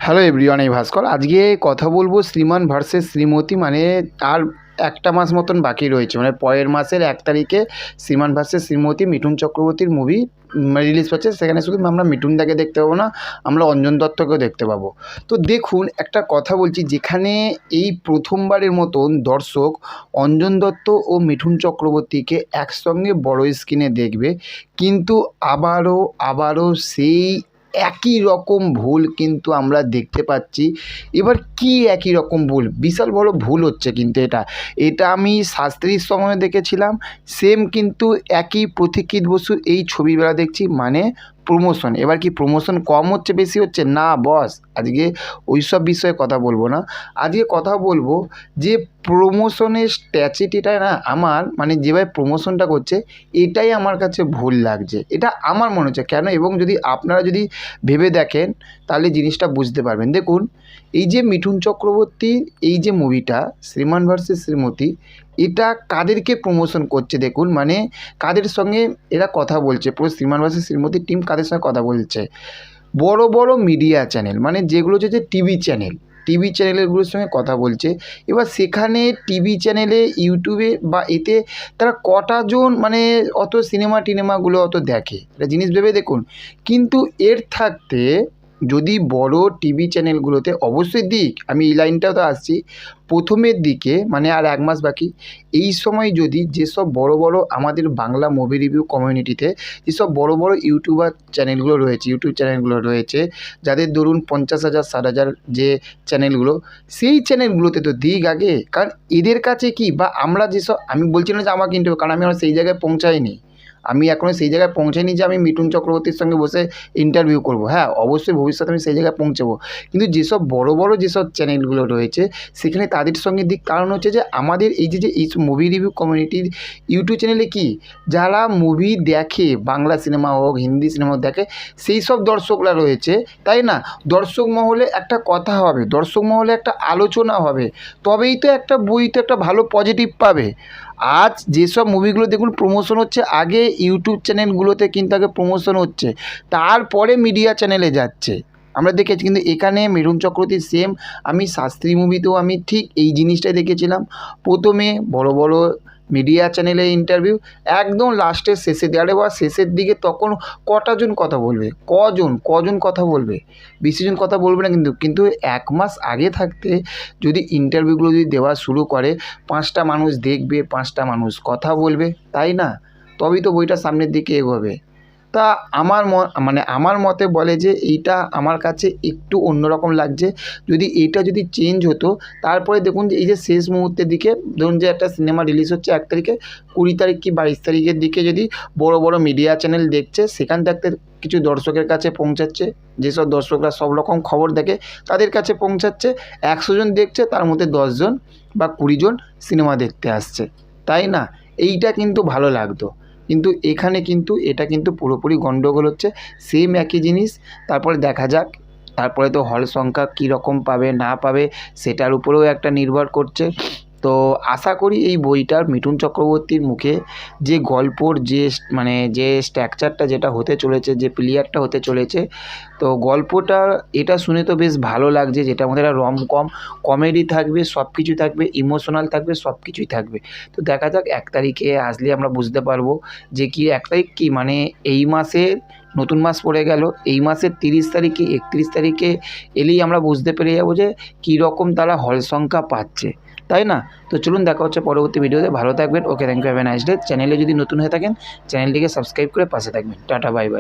Hello everyone, এই ভাস্কর। আজকে কথা বলবো শ্রীমান ভার্সেস শ্রীমতী। মানে আর একটা মাস মতন বাকি রয়েছে, মানে পরের মাসের 1 তারিখে শ্রীমান ভার্সেস শ্রীমতী মিঠুন চক্রবর্তীর মুভি রিলিজ পাচ্ছে। সেখানে শুধু আমরা মিঠুনদাকে দেখতে পাবো না, আমরা অঞ্জন দত্তকেও দেখতে পাবো। তো দেখুন, একটা কথা বলছি, যেখানে এই প্রথমবারের মতন দর্শক অঞ্জন দত্ত ও মিঠুন চক্রবর্তীকে একসঙ্গে বড় স্ক্রিনে দেখবে, কিন্তু আবারও সেই একই রকম ভুল কিন্তু আমরা দেখতে পাচ্ছি। এবার কি একই রকম ভুল? বিশাল বড় ভুল হচ্ছে কিন্তু এটা আমি শাস্ত্রীর সময় দেখেছিলাম, সেম কিন্তু একই পথিকৃৎ বসু এই ছবিবেলা দেখছি, মানে প্রমোশন। এবার কি প্রমোশন কম হচ্ছে বেশি হচ্ছে? না বস, আজকে ওই সব বিষয়ে কথা বলবো না। আজকে কথা বলবো যে প্রমোশনের স্ট্র্যাটেজিটা না, আমার মানে যেভাবে প্রমোশনটা করছে, এটাই আমার কাছে ভুল লাগছে। এটা আমার মনে হচ্ছে কেন, এবং যদি আপনারা যদি ভেবে দেখেন তাহলে জিনিসটা বুঝতে পারবেন। দেখুন, এই যে মিঠুন চক্রবর্তীর এই যে মুভিটা শ্রীমান ভার্সেস শ্রীমতী, এটা কাদেরকে প্রমোশন করছে দেখুন, মানে কাদের সঙ্গে এরা কথা বলছে, পুরো শ্রীমান ভার্সেস শ্রীমতীর টিম কাদের সঙ্গে কথা বলছে? বড় বড় মিডিয়া চ্যানেল, মানে যেগুলো হচ্ছে যে টিভি চ্যানেলগুলোর সঙ্গে কথা বলছে। এবার সেখানে টিভি চ্যানেলে, ইউটিউবে বা এতে তারা কটা জন মানে অত সিনেমাগুলো অত দেখে, একটা জিনিস ভেবে দেখুন। কিন্তু এর থাকতে যদি বড় টিভি চ্যানেলগুলোতে অবশ্যই দিক, আমি এই লাইনটাও তো আসছি, প্রথমের দিকে মানে আর 1 মাস বাকি, এই সময় যদি যেসব বড় বড় আমাদের বাংলা মুভি রিভিউ কমিউনিটিতে যেসব বড় বড় ইউটিউব চ্যানেলগুলো রয়েছে, যাদের ধরুন 50,000 60,000 যে চ্যানেলগুলো, সেই চ্যানেলগুলোতে তো দিক আগে। কারণ এদের কাছে কি, বা আমরা যেসব, আমি বলছি না যে আমাকে ইন্টারভিউ, কারণ আমি আমার সেই জায়গায় পৌঁছাইনি, আমি এখনও সেই জায়গায় পৌঁছাইনি যে আমি মিঠুন চক্রবর্তীর সঙ্গে বসে ইন্টারভিউ করব। হ্যাঁ, অবশ্যই ভবিষ্যতে আমি সেই জায়গায় পৌঁছাবো, কিন্তু যেসব বড় যেসব চ্যানেলগুলো রয়েছে সেখানে তাদের সঙ্গে দিক। কারণ হচ্ছে যে আমাদের এই যে এই মুভি রিভিউ কমিউনিটির ইউটিউব চ্যানেলে কি, যারা মুভি দেখে, বাংলা সিনেমা হোক হিন্দি সিনেমা দেখে, সেই সব দর্শকরা রয়েছে, তাই না? দর্শক মহলে একটা কথা হবে, দর্শক মহলে একটা আলোচনা হবে, তবেই তো একটা বই তো একটা ভালো পজিটিভ পাবে। আজ যেসব মুভিগুলো দেখুন প্রমোশন হচ্ছে, আগে ইউটিউব চ্যানেলগুলোতে কিন্তু আগে প্রমোশন হচ্ছে, তারপরে মিডিয়া চ্যানেলে যাচ্ছে, আমরা দেখেছি। কিন্তু এখানে মিঠুন চক্রবর্তীর সেম, আমি শাস্ত্রী মুভিতেও আমি ঠিক এই জিনিসটাই দেখেছিলাম। প্রথমে বড় মিডিয়া চ্যানেলে ইন্টারভিউ, একদম লাস্টের শেষে দেওয়ারে বা শেষের দিকে, তখন কটা জন কথা বলবে? কজন কথা বলবে? বেশিজন কথা বলবে না। কিন্তু 1 মাস আগে থাকতে যদি ইন্টারভিউগুলো যদি দেওয়া শুরু করে, 5টা মানুষ দেখবে, 5টা মানুষ কথা বলবে, তাই না? তবেই তো বইটা সামনের দিকে এগোবে। তা আমার মতে বলে যে এইটা আমার কাছে একটু অন্যরকম লাগছে। যদি এইটা যদি চেঞ্জ হতো, তারপরে দেখুন যে এই যে শেষ মুহূর্তের দিকে ধরুন যে একটা সিনেমা রিলিজ হচ্ছে 1 তারিখে, 20 তারিখ কি 22 তারিখের দিকে যদি বড় মিডিয়া চ্যানেল দেখছে, সেখান থাকতে কিছু দর্শকের কাছে পৌঁছাচ্ছে, যেসব দর্শকরা সব রকম খবর দেখে তাদের কাছে পৌঁছাচ্ছে। 100 জন দেখছে, তার মধ্যে 10 জন বা 20 জন সিনেমা দেখতে আসছে, তাই না? এইটা কিন্তু ভালো লাগতো। কিন্তু এখানে কিন্তু এটা কিন্তু পুরোপুরি গন্ডগোল হচ্ছে, সেম একই জিনিস। তারপরে দেখা যাক, তারপরে তো হল সংখ্যা কীরকম পাবে না পাবে সেটার উপরেও একটা নির্ভর করছে। তো আশা করি এই বইটার মিঠুন চক্রবর্তীর মুখে যে গল্পর যে স্ট্রাকচারটা যেটা হতে চলেছে, যে প্লেয়ারটা হতে চলেছে, তো গল্পটা এটা শুনে তো বেশ ভালো লাগছে, যেটার মধ্যে একটা রমকম কমেডি থাকবে, সব কিছু থাকবে, ইমোশনাল থাকবে, সব কিছুই থাকবে। তো দেখা যাক 1 তারিখে আসলে আমরা বুঝতে পারবো যে কি 1 তারিখ কি, মানে এই মাসে নতুন মাস পড়ে গেল, এই মাসের 30 তারিখে 31 তারিখে এলেই আমরা বুঝতে পেরে যাবো যে কীরকম তারা হল সংখ্যা পাচ্ছে, তাই না? তো চলুন, দেখা হচ্ছে পরবর্তী ভিডিওতে। ভালো থাকবেন। Okay, thank you, have a nice day. চ্যানেলে যদি নতুন হয়ে থাকেন, চ্যানেলটিকে সাবস্ক্রাইব করে পাশে থাকবেন। Tata, bye bye.